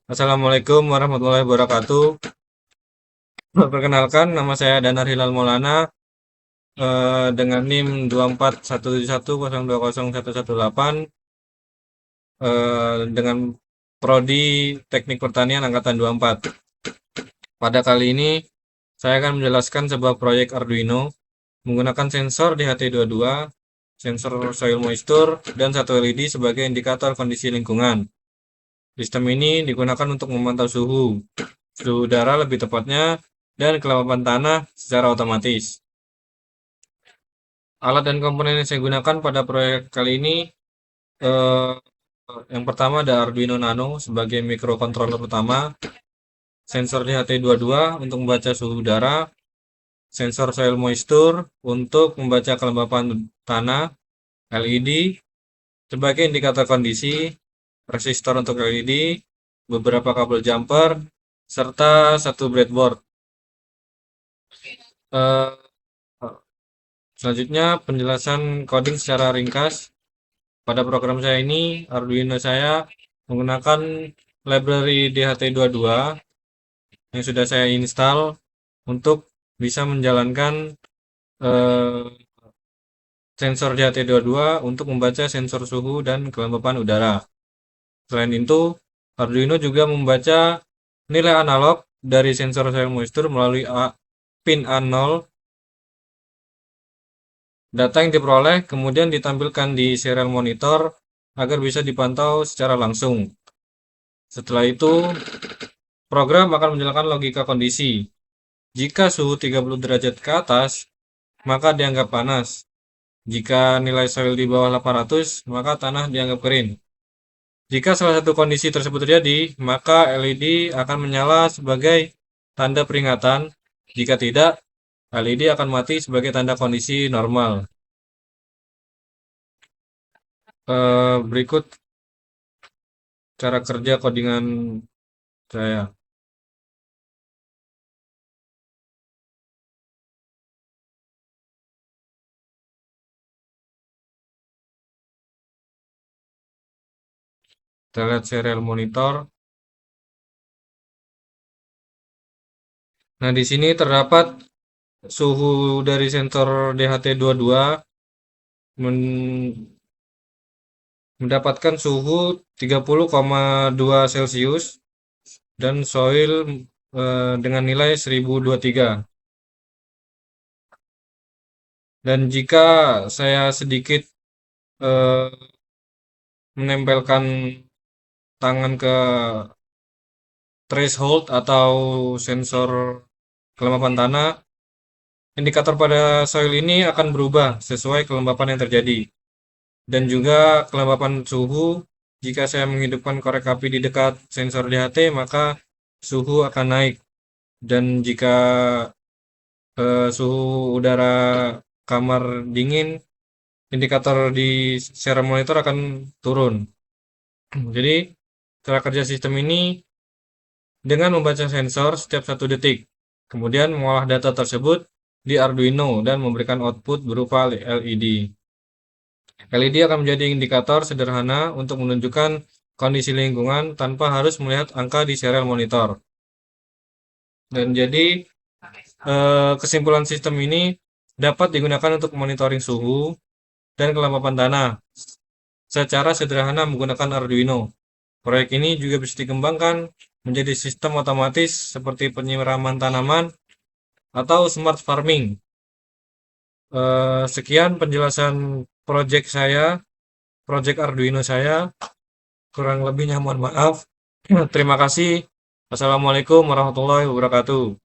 Assalamualaikum warahmatullahi wabarakatuh. Perkenalkan, nama saya Danar Hilal Maulana dengan NIM 24171020118 dengan Prodi Teknik Pertanian Angkatan 24. Pada kali ini, saya akan menjelaskan sebuah proyek Arduino menggunakan sensor DHT22, sensor soil moisture, dan satu LED sebagai indikator kondisi lingkungan. Sistem ini digunakan untuk memantau suhu udara lebih tepatnya, dan kelembapan tanah secara otomatis. Alat dan komponen yang saya gunakan pada proyek kali ini, yang pertama ada Arduino Nano sebagai microcontroller utama, sensor DHT22 untuk membaca suhu udara, sensor soil moisture untuk membaca kelembapan tanah, LED sebagai indikator kondisi, resistor untuk LED, beberapa kabel jumper, serta satu breadboard. Selanjutnya penjelasan coding secara ringkas. Pada program saya ini, Arduino saya menggunakan library DHT22 yang sudah saya install untuk bisa menjalankan sensor DHT22 untuk membaca sensor suhu dan kelembapan udara. Selain itu, Arduino juga membaca nilai analog dari sensor soil moisture melalui pin A0. Data yang diperoleh kemudian ditampilkan di serial monitor agar bisa dipantau secara langsung. Setelah itu, program akan menjalankan logika kondisi. Jika suhu 30 derajat ke atas, maka dianggap panas. Jika nilai soil di bawah 800, maka tanah dianggap kering. Jika salah satu kondisi tersebut terjadi, maka LED akan menyala sebagai tanda peringatan. Jika tidak, LED akan mati sebagai tanda kondisi normal. Berikut cara kerja codingan saya. Kita lihat serial monitor. Nah, di sini terdapat suhu dari sensor DHT22 mendapatkan suhu 30,2 Celcius dan soil dengan nilai 1023. Dan jika saya sedikit menempelkan tangan ke threshold atau sensor kelembapan tanah, indikator pada soil ini akan berubah sesuai kelembapan yang terjadi. Dan juga kelembapan suhu, jika saya menghidupkan korek api di dekat sensor DHT, maka suhu akan naik. Dan jika suhu udara kamar dingin, indikator di serial monitor akan turun. Jadi, cara kerja sistem ini dengan membaca sensor setiap 1 detik, kemudian mengolah data tersebut di Arduino dan memberikan output berupa LED. LED akan menjadi indikator sederhana untuk menunjukkan kondisi lingkungan tanpa harus melihat angka di serial monitor. Dan jadi kesimpulan sistem ini dapat digunakan untuk monitoring suhu dan kelembapan tanah secara sederhana menggunakan Arduino. Proyek ini juga bisa dikembangkan menjadi sistem otomatis seperti penyiraman tanaman atau smart farming. Sekian penjelasan proyek Arduino saya. Kurang lebihnya mohon maaf. Terima kasih. Assalamualaikum warahmatullahi wabarakatuh.